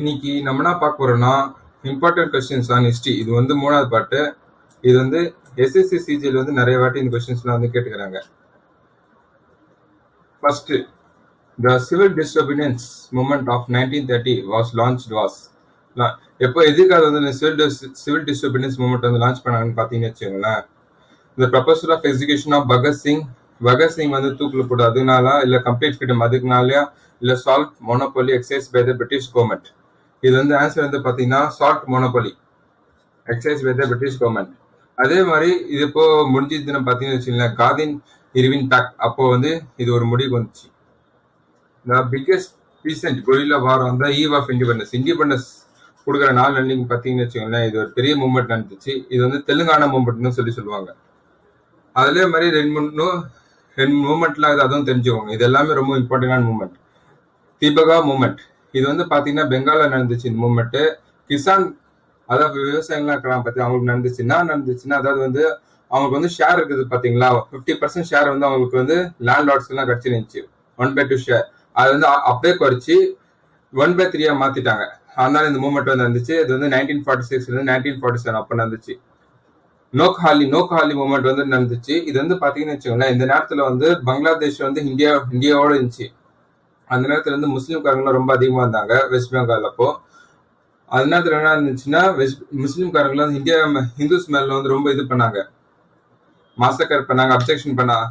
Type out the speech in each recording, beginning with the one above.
இன்னைக்கு நம்ம என்ன பார்க்க போறோம்னா இம்பார்ட்டன்ட் கொஸ்டின்ஸ் ஆன் ஹிஸ்ட்ரி. இது வந்து மூணாவது பாட்டு. இது வந்து எஸ்எஸ்சி சிஜிஎல் வந்து நிறைய வாட்டி இந்த கொஸ்டின்ஸ்லாம் வந்து கேட்டுக்கிறாங்க. First, the civil disturbance movement of 1930 was launched எப்போ எதுக்காக வந்து இந்த சிவில் டிஸ்டர்பனன்ஸ் மூமெண்ட் வந்து லான்ச் பண்ணாங்கன்னு பார்த்தீங்கன்னு வச்சுக்கோங்களேன். இந்த proposal of execution of Bhagat Singh வந்து தூக்கில் போட்டு அதனால, இல்லை கம்ப்ளீட் ஃப்ரீடம் அதுக்குனாலயா, இல்லை salt monopoly excise by the British government. இது வந்து ஆன்சர் வந்து பார்த்தீங்கன்னா salt monopoly excise by the British government. அதே மாதிரி இது இப்போ முடிஞ்சதுன்னு பார்த்தீங்கன்னு வச்சுக்கோங்களேன், காதின் இர்வின் பேக்ட் அப்போ வந்து இது ஒரு முடிவுக்கு வந்துச்சு. The biggest recent guerrilla war on the eve of independence கொடுக்குற நாள் அன்னைக்கு பார்த்தீங்கன்னு வச்சுக்கோங்களேன், இது ஒரு பெரிய மூவ்மெண்ட் நடந்துச்சு. இது வந்து தெலுங்கானா மூவ்மெண்ட்னு சொல்லுவாங்க. அதுலேயே மாதிரி ரெண்டு மூவ்மெண்ட்லாம் இது அதுவும் தெரிஞ்சுக்கோங்க. இது எல்லாமே ரொம்ப இம்பார்ட்டண்டான மூவ்மெண்ட். தீபகா மூவ்மெண்ட் இது வந்து பார்த்தீங்கன்னா பெங்காலில் நடந்துச்சு. இந்த மூவ்மெண்ட்டு கிசான், அதாவது விவசாயம்லாம் இருக்கலாம் பற்றி அவங்களுக்கு நடந்துச்சுன்னா அதாவது வந்து அவங்களுக்கு வந்து ஷேர் இருக்குது பார்த்தீங்களா, 50% ஷேர் வந்து அவங்களுக்கு வந்து லேண்ட் லார்ட்ஸ்லாம் கிடச்சிருந்துச்சு. 1/2 ஷேர் அது வந்து அப்படியே குறைச்சி 1/3 மாற்றிட்டாங்க. அதனால இந்த மூவ்மெண்ட் வந்து நடந்துச்சு. இது வந்து 1946 1947 அப்போ நடந்துச்சு. நோக்ஹாலி மூவ்மெண்ட் வந்து நடந்துச்சு. இது வந்து பாத்தீங்கன்னு வச்சுக்கோங்களேன், இந்த நேரத்துல வந்து பங்களாதேஷ் வந்து இந்தியாவோட இருந்துச்சு. அந்த நேரத்துல வந்து முஸ்லீம்காரங்களும் ரொம்ப அதிகமா இருந்தாங்க வெஸ்ட் பெங்கால். அப்போ அந்த நேரத்துல என்ன இருந்துச்சுன்னா, முஸ்லீம்காரங்களும் வந்து ஹிந்துஸ் மேல வந்து ரொம்ப இது பண்ணாங்க, மாசக்கர் பண்ணாங்க, அப்செக்ஷன் பண்ணாங்க,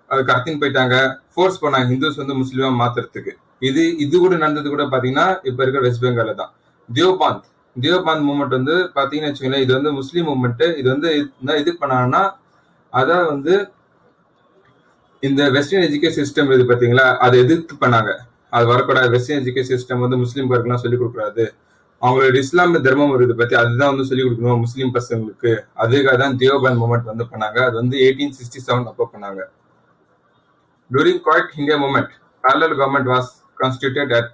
அதுக்கு கடத்தின்னு போயிட்டாங்க, ஃபோர்ஸ் பண்ணாங்க ஹிந்துஸ் வந்து முஸ்லீமா மாத்துறதுக்கு. இது கூட நடந்தது கூட பாத்தீங்கன்னா இப்ப இருக்கிற வெஸ்ட் பெங்கால்ல தான். தியோபாந்த் மூவ்மெண்ட் வந்து பாத்தீங்கன்னு வச்சுக்கோங்களேன், இது வந்து முஸ்லீம் மூவ்மெண்ட். இது வந்து இது பண்ணாங்கன்னா, அதான் வந்து இந்த வெஸ்டர்ன் எஜுகேஷன் சிஸ்டம் இது பாத்தீங்களா, அதை எதிர்த்து பண்ணாங்க. அது வரக்கூடாது, வெஸ்டர்ன் எஜுகேஷன் சிஸ்டம் வந்து முஸ்லீம்காருக்குலாம் சொல்லிக் கொடுக்கூடாது, அவங்களோட இஸ்லாமிய தர்மம் வருது பத்தி அதுதான் வந்து சொல்லிக் கொடுக்கணும் முஸ்லீம் பசங்களுக்கு. அதுக்காக தான் தியோபாந்த் மூவ்மெண்ட் வந்து பண்ணாங்க. அது வந்து 1867 அப்போ பண்ணாங்க. During quit India movement parallel government was constituted at,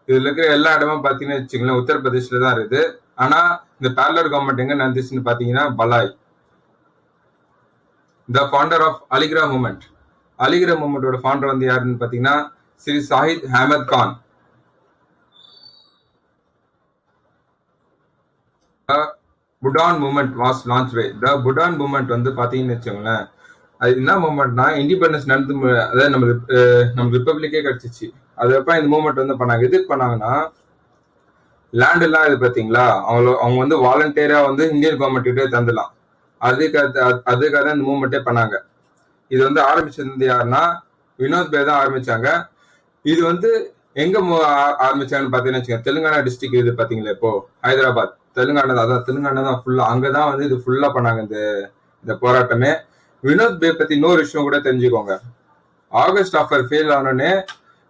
இதுல இருக்கிற எல்லா இடமும் பாத்தீங்கன்னு வச்சுக்கோங்களேன் உத்தரப்பிரதேஷ்ல தான் இருக்குது. ஆனா இந்த parallel government எங்க நடந்துச்சுன்னு பாத்தீங்கன்னா பலாய். த ஃபவுண்டர் ஆஃப் அலிகிரா மூவ்மெண்டோட ஃபவுண்டர் வந்து யாருன்னு பாத்தீங்கன்னா Shri Sahid Ahmad Khan. Bhoodan movement was launch by, the Bhoodan movement வந்து பாத்தீங்கன்னு வச்சுக்கோங்களேன், அது என்ன மூவ்மெண்ட்னா இண்டிபெண்டன்ஸ் நடந்து, அதாவது நம்ம ரிப்பப்ளிக்கே கிடைச்சிச்சு. அதுக்கப்புறம் இந்த மூவ்மெண்ட் வந்து பண்ணாங்க. எதுக்கு பண்ணாங்கன்னா, லேண்ட் எல்லாம் இது பாத்தீங்களா, அவங்க வந்து வாலண்டியரா வந்து இந்தியன் கவர்மெண்ட் கிட்டே தந்துடலாம். அதுக்காக தான் இந்த மூவ்மெண்ட்டே பண்ணாங்க. இது வந்து ஆரம்பிச்சது யாருன்னா வினோத் பே தான் ஆரம்பிச்சாங்க. இது வந்து எங்க ஆரம்பிச்சாங்கன்னு பாத்தீங்கன்னு வச்சுக்கோங்க, தெலுங்கானா டிஸ்ட்ரிக்ட் இது பாத்தீங்களா, இப்போ ஹைதராபாத், தெலுங்கானா தான் ஃபுல்லா, அங்கதான் வந்து இது ஃபுல்லா பண்ணாங்க இந்த போராட்டமே. வினோத் பே பத்தி இன்னொரு விஷயம் கூட தெரிஞ்சுக்கோங்க. ஆகஸ்ட் ஆஃபர் ஃபெயில் ஆனோடனே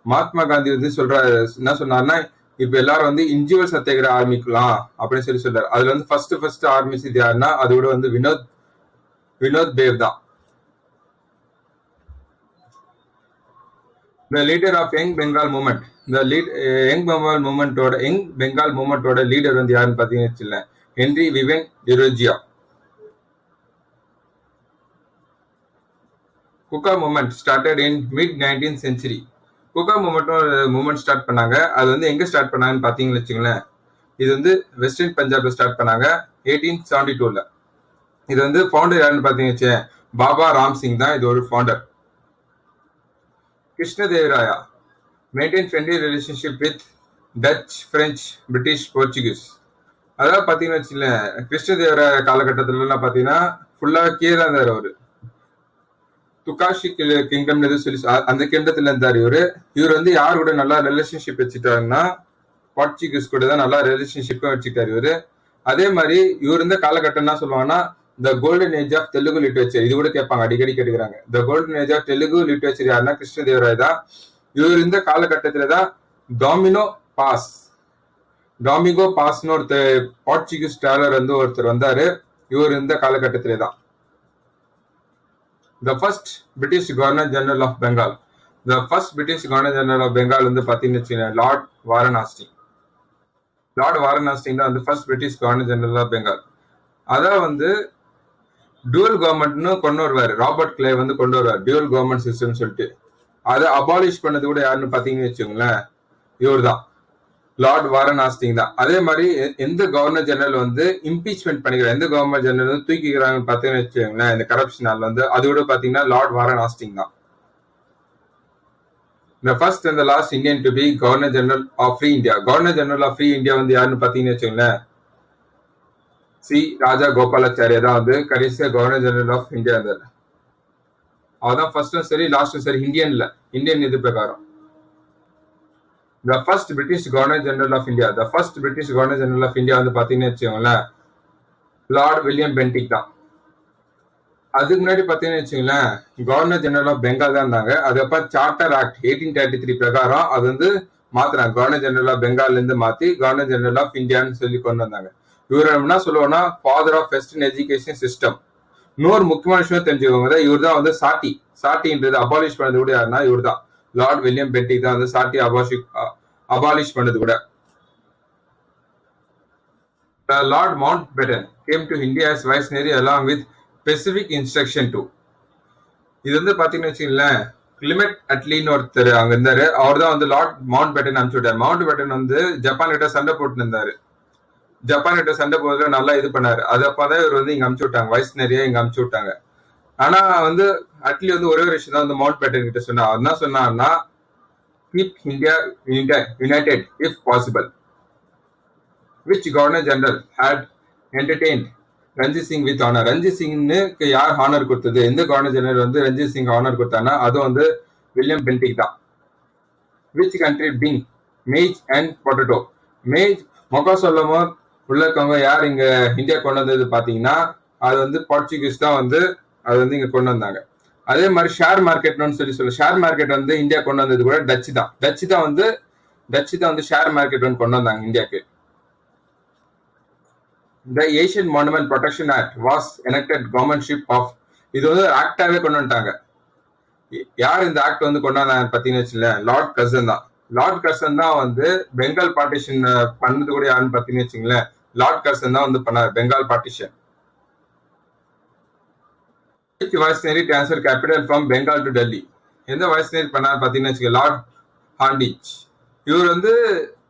மகாத்மா காந்தி வந்து என்ன சொன்னார்னா, இப்ப எல்லாரும் வந்து இஞ்சுவல் சத்தியாகிரக ஆரம்பிக்கலாம் அப்படின்னு சொல்றாரு. அதுல வந்து ஃபர்ஸ்ட் ஆரம்பிச்சது யாருன்னா அதோட வந்து வினோத் பேவ் தான். The leader of young Bengal movement, young Bengal மூவ்மெண்டோட லீடர் வந்து யாருன்னு பாத்தீங்கன்னு வச்சுக்கோங்களேன், Henry Vivian Derozio. Kuka movement started in mid 19th century. Kuka movement start பண்ணாங்க. அது வந்து எங்க ஸ்டார்ட் பண்ணாங்கன்னு பாத்தீங்கன்னு வச்சுங்களேன், இது வந்து வெஸ்டர்ன் பஞ்சாப்ல ஸ்டார்ட் பண்ணாங்க 1872ல. இது வந்து ஃபவுண்டர் யாருன்னு பாத்தீங்கன்னு பாபா ராம் சிங் தான் இது ஒரு founder. Krishnadevaraya maintain friendly relationship with touch, French, British, Portuguese. அதாவது பாத்தீங்கன்னு வச்சுங்களேன், கிருஷ்ணதேவராய காலகட்டத்துல எல்லாம் பாத்தீங்கன்னா ஃபுல்லா கீழே இருந்தார் அவரு. துக்காஷி கிங்டம் சொல்லி அந்த கிங்டத்துல இருந்தார் இவர் வந்து யாரு கூட நல்லா ரிலேஷன்ஷிப் வச்சுட்டாருன்னா போர்ச்சுகீஸ் கூட தான் நல்லா ரிலேஷன்ஷிப் வச்சுட்டாரு இவரு. அதே மாதிரி இவர் இருந்த காலகட்டம் என்ன சொல்லுவாங்கன்னா, the golden age of Telugu literature. இது கூட கேட்பாங்க, அடிக்கடி கேட்டுக்கிறாங்க. The golden age of Telugu literature யாருன்னா கிருஷ்ணதேவராய் தான். இவர் இந்த காலகட்டத்துலதான் டாமிகோ பாஸ்னு ஒருத்தர் போர்ச்சுகீஸ் டிராவலர் வந்து ஒருத்தர் வந்தாரு. இவர் இந்த காலகட்டத்திலே தான். The first British Governor General of Bengal. The first British Governor General of Bengal வந்து பாத்தீங்கன்னா லார்ட் வாரன் ஹாஸ்டிங் தான் வந்து first British governor general of Bengal. அதான் வந்து டூவல் கவர்மெண்ட்னு கொண்டு வருவாரு, ராபர்ட் கிளே வந்து கொண்டு வருவார் டியூவல் கவர்மெண்ட் சிஸ்டம் சொல்லிட்டு. அதை அபாலிஷ் பண்ணது கூட யாருன்னு பாத்தீங்கன்னு வச்சுக்கோங்களேன், இவர் தான். லார்ட் வாரன் ஆஸ்டிங் தான். அதே மாதிரி எந்த கவர்னர் ஜெனரல் வந்து இம்பீச்மெண்ட் பண்ணிக்கிறாங்க, எந்த கவர்னர் ஜெனரல் வந்து தூக்கிக்கிறாங்கன்னு பார்த்தீங்கன்னு வச்சுக்கோங்களேன் இந்த கரப்ஷனால் வந்து, அது கூட பாத்தீங்கன்னா லார்ட் வாரன் ஆஸ்டிங் தான். The first and the last Indian to be Governor General of Free India. Governor General of Free India வந்து யாருன்னு பாத்தீங்கன்னு வச்சுக்கோங்களேன் சி ராஜா கோபாலாச்சாரியா தான் வந்து கடைசியா கவர்னர் ஜெனரல் ஆஃப் இந்தியா இருந்தாரு. அவதான் ஃபர்ஸ்டும் சரி லாஸ்டும் சரி இந்தியன் இது பிரகாரம். The first British Governor General of India, the first British Governor General of India வந்து பாத்தீங்கன்னு வச்சுக்கோங்களேன் லார்ட் வில்லியம் பென்டிக் தான். அதுக்கு முன்னாடி பாத்தீங்கன்னு வச்சுங்களேன் கவர்னர் ஜெனரல் ஆஃப் பெங்கால் தான் இருந்தாங்க. அதுக்கப்புறம் சார்ட்டர் ஆக்ட் 1833 பிரகாரம் அது வந்து மாத்துறாங்க, கவர்னர் ஜெனரல் ஆஃப் பெங்கால்ல இருந்து மாத்தி கவர்னர் ஜெனரல் ஆஃப் இந்தியான்னு சொல்லி கொண்டு வந்தாங்க. இவர் என்ன சொல்லுவோம்னா father of western education system. இன்னொரு முக்கியமான விஷயம் தெரிஞ்சுக்கோங்க, இவர் தான் வந்து சாட்டின்றது அபாலிஷ் பண்ணது கூட யாருன்னா இவர் தான், லார்ட் வில்லியம் பென்டிக் தான் வந்து சாட்டி அபாலிஷ் பண்ணது கூட. Lord Mountbatten came to India as viceroy along with specific instruction to. இது வந்து பாத்தீங்கன்னு வச்சுங்களேன் கிளிமெட் அட்லின்னு ஒருத்தர் அங்க இருந்தாரு, அவர் தான் வந்து லார்ட் மவுண்ட் பேட்டன் அனுப்பிச்சு விட்டாரு. மவுண்ட் பேட்டன் வந்து ஜப்பான் கிட்ட சண்டை போட்டு இருந்தாரு, ஜப்பான் கிட்ட சண்டை போடுறதுல நல்லா இது பண்ணாரு. அது அப்பதான் இவர் வந்து இங்க அனுப்பிச்சு விட்டாங்க, வைஸ்னரியா இங்க அனுப்பிச்சு விட்டாங்க. ஆனா வந்து அட்லி வந்து ஒரே ஒரு விஷயம் தான் வந்து மவுண்ட் பேட்டன் கிட்ட சொன்னா, அவர் என்ன சொன்னார்னா keep India united if possible. which governor general had entertained Ranjit Singh with honour. Ranjit சிங்னுக்கு யார் ஹானர் கொடுத்தது, எந்த கவர்னர் ஜெனரல் வந்து ரஞ்சித் சிங் ஹானர் கொடுத்தானா அது வந்து வில்லியம் பென்டிக் தான். Which country bring maize and potato. Maize மொக்கா சொல்லமோ உள்ள இருக்கவங்க யார் இங்க இந்தியா கொண்டு வந்தது பாத்தீங்கன்னா அது வந்து போர்ச்சுகீஸ் தான் வந்து அது வந்து இங்க கொண்டு வந்தாங்க. அதே மாதிரி ஷேர் மார்க்கெட்னு சொல்லி ஷேர் மார்க்கெட் வந்து இந்தியா கொண்டு வந்தது கூட டச்சு தான் வந்து ஷேர் மார்க்கெட் வந்து கொண்டு வந்தாங்க இந்தியாவுக்கு. The Asian Monument Protection Act was enacted governmentship of. இது வந்து ஆக்டாவே கொண்டு வந்துட்டாங்க. யார் இந்த ஆக்ட் வந்து கொண்டு வந்தாங்க பாத்தீங்கன்னு வச்சுங்களேன் லார்ட் கர்சன் தான். லார்ட் கர்சன் தான் வந்து பெங்கால் பார்ட்டிஷன் பண்ணது கூட யாருன்னு பாத்தீங்கன்னு வச்சுங்களேன் லார்ட் கர்சன் தான் வந்து பண்ணாரு Bengal partition. Viceroy transfer capital from Bengal to Delhi. எந்த வைஸ்னரி பண்ணாரு பாத்தீங்கன்னு வச்சுக்க லார்ட் ஹாண்டிச். இவர் வந்து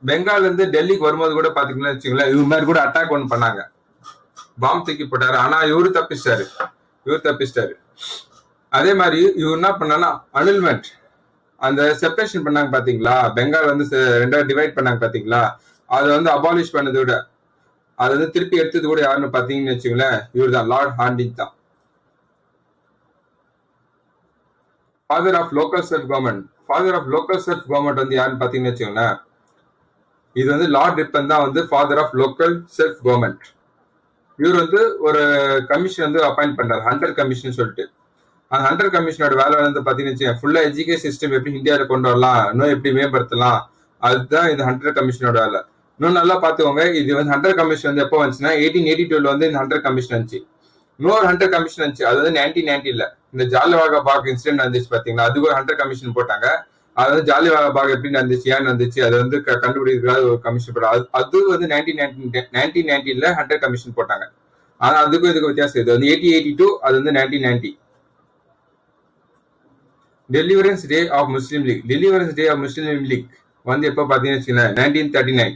பெங்கால் இருந்து டெல்லிக்கு வரும்போது கூட பாத்தீங்கன்னா வச்சுங்களேன் இவர் மாதிரி கூட அட்டாக் ஒன்று பண்ணாங்க, பாம்பு தூக்கி போட்டாரு. ஆனா இவரு தப்பிச்சிட்டாரு. அதே மாதிரி இவர் என்ன பண்ணா அனுல்மெண்ட் அந்த செப்பரேஷன் பண்ணாங்க பாத்தீங்களா, பெங்கால் வந்து ரெண்டாவது டிவைட் பண்ணாங்க பாத்தீங்களா, அதை வந்து அபாலிஷ் பண்ணதை விட அதை வந்து திருப்பி எடுத்தது கூட யாருன்னு பாத்தீங்கன்னு வச்சுங்களேன் இவர் தான், லார்ட் ஹாண்டிச் தான். Father of local self government வந்து யாருன்னு பாத்தீங்கன்னு வச்சுங்களேன் இது வந்து லார்ட் ரிப்பன் தான் வந்து father of local self government. இவர் வந்து ஒரு கமிஷன் வந்து அப்பாயிண்ட் பண்றாரு, ஹண்டர் கமிஷன் சொல்லிட்டு. அந்த ஹண்டர் கமிஷனோட வேலை வந்து பாத்தீங்கன்னா ஃபுல்லா எஜுகேஷன் சிஸ்டம் எப்படி இந்தியாவில கொண்டு வரலாம், இன்னும் எப்படி மேம்படுத்தலாம், அதுதான் இந்த ஹண்டர் கமிஷனோட வேலை. இன்னும் நல்லா பாத்துக்கோங்க, இது வந்து ஹண்டர் கமிஷன் வந்து எப்போ வந்துச்சுன்னா 1882 வந்து இந்த ஹண்டர் கமிஷன் வந்துச்சு. இன்னொரு ஹண்டர் கமிஷன் வந்துச்சு, அது வந்து 1990 இந்த ஜாலியன்வாலா பாக் இன்சிடென்ட் வந்துச்சு பாத்தீங்களா, அதுக்கு ஒரு ஹண்டர் கமிஷன் போட்டாங்க. அது வந்து ஜாலியன்வாலா பாக் எப்படி நடந்துச்சு, ஏன் நடந்துச்சு, அது வந்து கண்டுபிடிக்கிறதுக்காக ஒரு கமிஷன் போட்டாங்க. அது வந்து 1990 ஹண்டர் கமிஷன் போட்டாங்க. ஆனா அதுக்கும் இதுக்கு வித்தியாசம், இது வந்து 1882, அது வந்து 1990. Deliverance day of Muslim League வந்து எப்ப பாத்தீங்கன்னா 1939.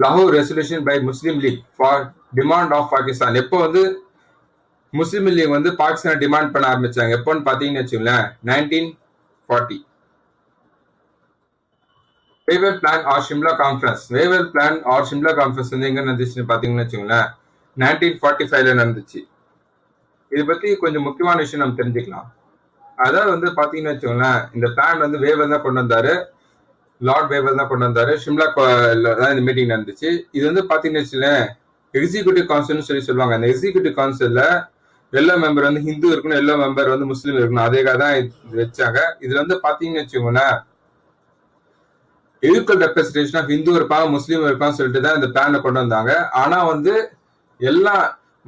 லாகூர் resolution by Muslim League for demand of Pakistan. எப்போ வந்து முஸ்லீம் லீக் வந்து பாகிஸ்தான் டிமாண்ட் பண்ண ஆரம்பிச்சாங்க எப்போன்னு பாத்தீங்கன்னு வச்சுங்களேன் 1940. Wavell plan or Shimla conference வந்து எங்க நடந்துச்சுன்னு பாத்தீங்கன்னு வச்சுங்களேன் 1945 நடந்துச்சு. இதை பத்தி கொஞ்சம் முக்கியமான விஷயம் நம்ம தெரிஞ்சுக்கலாம். அதாவது வந்து பாத்தீங்கன்னு வச்சுங்களேன் இந்த பிளான் வந்து வேவல் தான் கொண்டு வந்தாரு, லார்ட் வேவல் தான் கொண்டு வந்தாரு. ஷிம்லா தான் இந்த மீட்டிங் நடந்துச்சு. இது வந்து பாத்தீங்கன்னு வச்சுங்களேன் எக்ஸிகியூட்டிவ் கவுன்சில்னு சொல்லுவாங்க. அந்த எக்ஸிகியூட்டிவ் கவுன்சில்ல எல்லா மெம்பர் வந்து ஹிந்து இருக்கணும், எல்லா மெம்பர் வந்து முஸ்லீம் இருக்கணும், அதேக்காக தான் இது வச்சாங்க. இதுல வந்து பாத்தீங்கன்னு வச்சுக்கோங்களேன் ஈக்குவல் ரெப்ரஸன்டேஷன் ஆஃப் ஹிந்து இருப்பாங்க முஸ்லீம் இருப்பான்னு சொல்லிட்டு தான் இந்த பிளானை கொண்டு வந்தாங்க. ஆனா வந்து எல்லா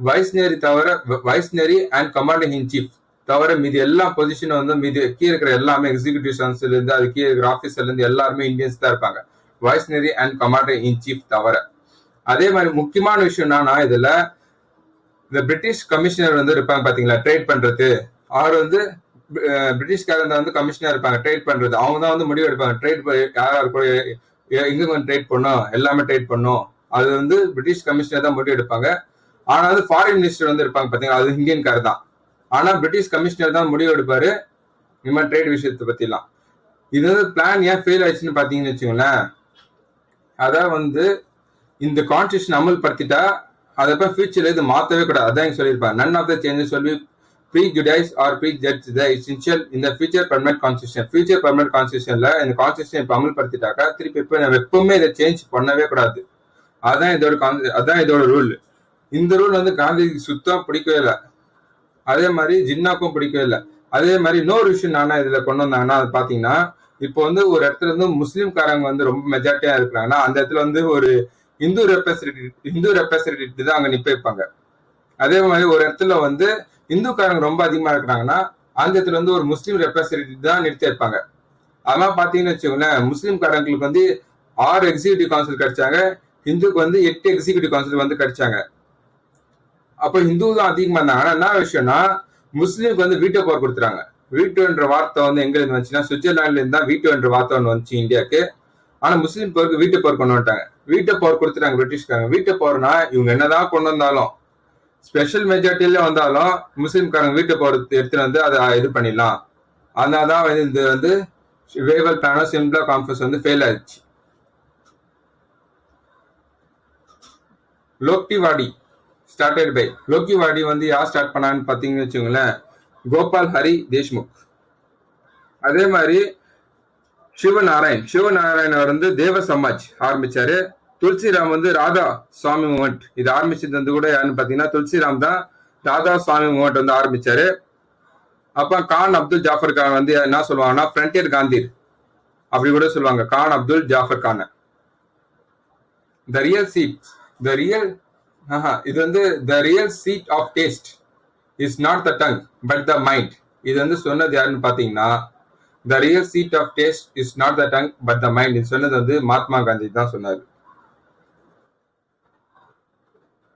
வைஸ்னரி அண்ட் கமாண்டர் இன் சீஃப் தவிர மீதி எல்லா பொசிஷனும் வந்து மீதி கீழே இருக்கிற எல்லாமே எக்ஸிகியூட்டிவ் கவுன்சில் இருந்து அது கீழே இருக்கிற ஆபீஸ்ல இருந்து எல்லாருமே இந்தியன்ஸ் தான் இருப்பாங்க, வைஸ்னரி அண்ட் கமாண்டர் இன் சீஃப் தவிர. அதே மாதிரி முக்கியமான விஷயம் என்னன்னா இதுல இந்த பிரிட்டிஷ் கமிஷனர் வந்து இருப்பாங்க பாத்தீங்களா ட்ரேட் பண்றது, அவர் வந்து பிரிட்டிஷ்காரங்க வந்து கமிஷனர் இருப்பாங்க ட்ரேட் பண்றது. அவங்க தான் வந்து முடிவு எடுப்பாங்க ட்ரேட் யார் யார் கூட எங்க வந்து ட்ரேட் பண்ணும், எல்லாமே ட்ரேட் பண்ணும். அது வந்து பிரிட்டிஷ் கமிஷனர் தான் முடிவு எடுப்பாங்க. ஆனா வந்து ஃபாரின் மினிஸ்டர் வந்து இருப்பாங்க பாத்தீங்களா, அது இந்தியன் கார் தான். ஆனா பிரிட்டிஷ் கமிஷனர் தான் முடிவு எடுப்பாரு இந்த மாதிரி ட்ரேட் விஷயத்தை பத்தி எல்லாம். இது வந்து பிளான் ஏன் ஃபெயில் ஆயிடுச்சுன்னு பாத்தீங்கன்னு வச்சுக்கோங்களேன், அதான் வந்து இந்த கான்ஸ்டியூஷன் அமல்படுத்திட்டா அதப்ப ஃபியூச்சர்ல இது மாத்தவே கூடாது. அதான் சொல்லியிருப்பாங்க, none of the changes will be prejudice or prejudge the essential in the future permanent constitution. Future permanent கான்ஸ்டியூஷன்ல இந்த கான்ஸ்டியூஷன் இப்ப அமல்படுத்திட்டாக்கா திருப்பி இப்ப நம்ம எப்பவுமே இதை சேஞ்ச் பண்ணவே கூடாது. அதான் இதோட ரூல். இந்த ரூல் வந்து காந்திக்கு சுத்தம் பிடிக்கவே இல்லை. அதே மாதிரி ஜின்னாக்கும் பிடிக்கவே இல்லை. அதே மாதிரி இன்னொரு விஷயம் நானா இதுல கொண்டு வந்தாங்கன்னா அது பாத்தீங்கன்னா, இப்போ வந்து ஒரு இடத்துல வந்து முஸ்லீம்காரங்க வந்து ரொம்ப மெஜாரிட்டியா இருக்கிறாங்கன்னா அந்த இடத்துல வந்து ஒரு இந்து ரெப்ரசன்டேட்டிவ் தான் அங்க நிப்ப வைப்பாங்க. அதே மாதிரி ஒரு இடத்துல வந்து இந்துக்காரங்க ரொம்ப அதிகமா இருக்கிறாங்கன்னா அந்த இடத்துல வந்து ஒரு முஸ்லீம் ரெப்ரசன்டேட்டிவ் தான் நிறுத்தி வைப்பாங்க. அதெல்லாம் பாத்தீங்கன்னு வச்சுக்கோங்களேன், முஸ்லீம்காரங்களுக்கு வந்து 6 எக்ஸிகூட்டிவ் கவுன்சில் கிடைச்சாங்க, ஹிந்துக்கு வந்து 8 எக்ஸிகூட்டிவ் கவுன்சில் வந்து கிடைச்சாங்க. அப்ப ஹிந்து தான் அதிகமா இருந்தாங்க. ஆனா என்ன விஷயம்னா, முஸ்லீமுக்கு வந்து வீட்டோ பவர் கொடுத்துறாங்க. வீட்டோன்ற வார்த்தை வந்து எங்க இருந்து வந்துச்சுன்னா சுவிட்சர்லாந்துல இருந்து தான் வீட்டோன்ற வார்த்தை ஒன்று வந்துச்சு இந்தியாவுக்கு. ஆனா முஸ்லீம் பவருக்கு வீட்டோ பவர் கொண்டு வந்துட்டாங்க. வீட்டோ பவர் கொடுத்துட்டாங்க பிரிட்டிஷ்காரங்க. வீட்டோ பவர்னா இவங்க என்னதான் கொண்டு வந்தாலும், ஸ்பெஷல் மெஜாரிட்டியில வந்தாலும் முஸ்லீம்காரங்க வீட்டோ பவர் எடுத்துட்டு வந்து அதை இது பண்ணிடலாம். அதனாலதான் வந்து இது வந்து வேவல் பிளானோ சிம்லா கான்ஃபரன்ஸ் வந்து ஃபெயில் ஆயிடுச்சு. லோக்கிவாடி ஸ்டார்டட் பை லோக்கிவாடி வந்து யார் ஸ்டார்ட் பண்ணான்னு பாத்தீங்கன்னு வச்சுக்கோங்களேன், கோபால் ஹரி தேஷ்முக். அதே மாதிரி சிவநாராயண் வந்து தேவ சமாஜ் ஆரம்பிச்சாரு. துளசிராம் வந்து ராதா சுவாமி மூமெண்ட் இது ஆரம்பிச்சது வந்து கூட யாருன்னு பாத்தீங்கன்னா துளசிராம் தான் ராதா சுவாமி மூமெண்ட் வந்து ஆரம்பிச்சாரு. அப்ப கான் அப்துல் ஜாஃபர் கான் வந்து என்ன சொல்லுவாங்கன்னா ஃப்ரண்டியர் காந்தி அப்படி கூட சொல்லுவாங்க, கான் அப்துல் ஜாஃபர் கான். இது வந்து the real seat of taste is not the tongue but the mind. இது வந்து சொன்னது யாருன்னு பாத்தீங்கன்னா, the real seat of taste is not the tongue but the mind. இது சொன்னது வந்து மகாத்மா காந்தி தான் சொன்னாரு.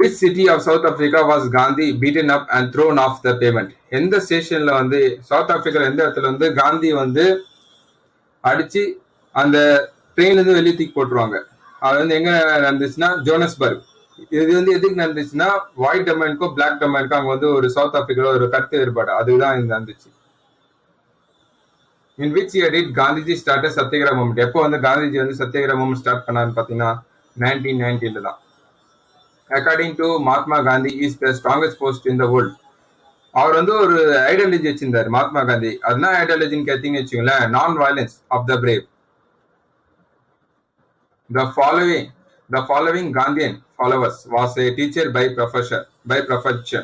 Which city of South Africa was Gandhi beaten up and thrown off the pavement? எந்த ஸ்டேஷன்ல வந்து சவுத் ஆப்பிரிக்கா எந்த இடத்துல வந்து காந்தி வந்து அடிச்சு அந்த ட்ரெயின்ல இருந்து வெளியே தூக்கி போட்டுருவாங்க. அது வந்து எங்க நடந்துச்சுன்னா ஜோனஸ்பர்க். இது வந்து எதுக்கு நடந்துச்சுன்னா ஒயிட் டொமைனுக்கும் பிளாக் டொமைனுக்கும் அங்க வந்து ஒரு சவுத் ஆப்பிரிக்கால ஒரு கருத்து வேறுபாடு, அதுதான் இது நடந்துச்சு. In which year did Gandhiji start satyagraha movement? எப்போ வந்து காந்திஜி வந்து சத்தியகிரக மூவ்மெண்ட் ஸ்டார்ட் பண்ணாருன்னு பாத்தீங்கன்னா 1919 தான். According to Mahatma Gandhi is the strongest post in the world. அவர் வந்து ஒரு ஐடியாலஜி வச்சிருந்தாரு மகாத்மா காந்தி. அதுனா ஐடியாலஜின்னு கேட்டீங்கன்னு வச்சுங்களேன், non violence of the brave. The following Gandhian followers was a teacher by profession.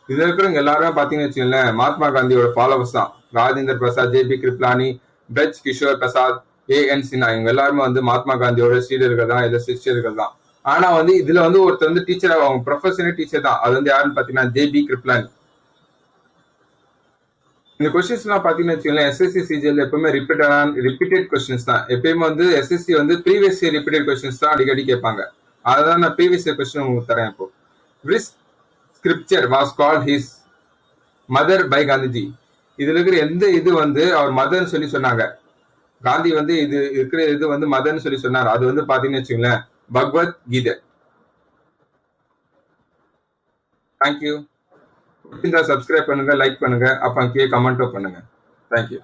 இதுல இருக்கிறவங்க எல்லாருமே பாத்தீங்கன்னு வச்சுங்களேன் மகாத்மா காந்தியோட ஃபாலோவர்ஸ் தான். ராஜேந்திர பிரசாத், ஜே.பி. கிருப்லானி, பிரஜ் கிஷோர் பிரசாத், ஏ.என். சின்ஹா, இவங்க எல்லாருமே வந்து மகாத்மா காந்தியோட சீடர்கள் தான், இல்ல சிஷ்யர்கள் தான். ஆனா வந்து இதுல வந்து ஒருத்தர் வந்து டீச்சர், அவங்க ப்ரொஃபஷனல் டீச்சர் தான். அது வந்து யாருன்னு பாத்தீங்கன்னா ஜே.பி. கிருப்லானி. இந்த கொஸ்டின்ஸ் எல்லாம் பாத்தீங்கன்னு வச்சுக்கோங்களேன், எஸ்எஸ்சி சிஜிஎல் எப்பவுமே ரிப்பீட்டட் கொஸ்டின்ஸ் தான். எப்பயுமே வந்து எஸ்எஸ்சி வந்து ப்ரீவியஸ் இயர் ரிப்பீட்டட் கொஸ்டின்ஸ் தான் அடிக்கடி கேட்பாங்க. அதான் நான் ப்ரீவியஸ் இயர் கொஸ்டின் உங்களுக்கு தரேன். இப்போ which scripture was called his mother by Gandhiji? இதுல இருக்கிற எந்த இது வந்து அவர் மதர்ன்னு சொல்லி சொன்னாங்க, காந்தி வந்து இது இருக்கிற இது வந்து மதர்ன்னு சொல்லி சொன்னார், அது வந்து பாத்தீங்கன்னு வச்சுக்கோங்களேன் பகவத் கீதை. தேங்க்யூ. சப்ஸ்கிரைப் பண்ணுங்க, லைக் பண்ணுங்க, அப்ப கீழே கமெண்ட்டும் பண்ணுங்க. தேங்க்யூ.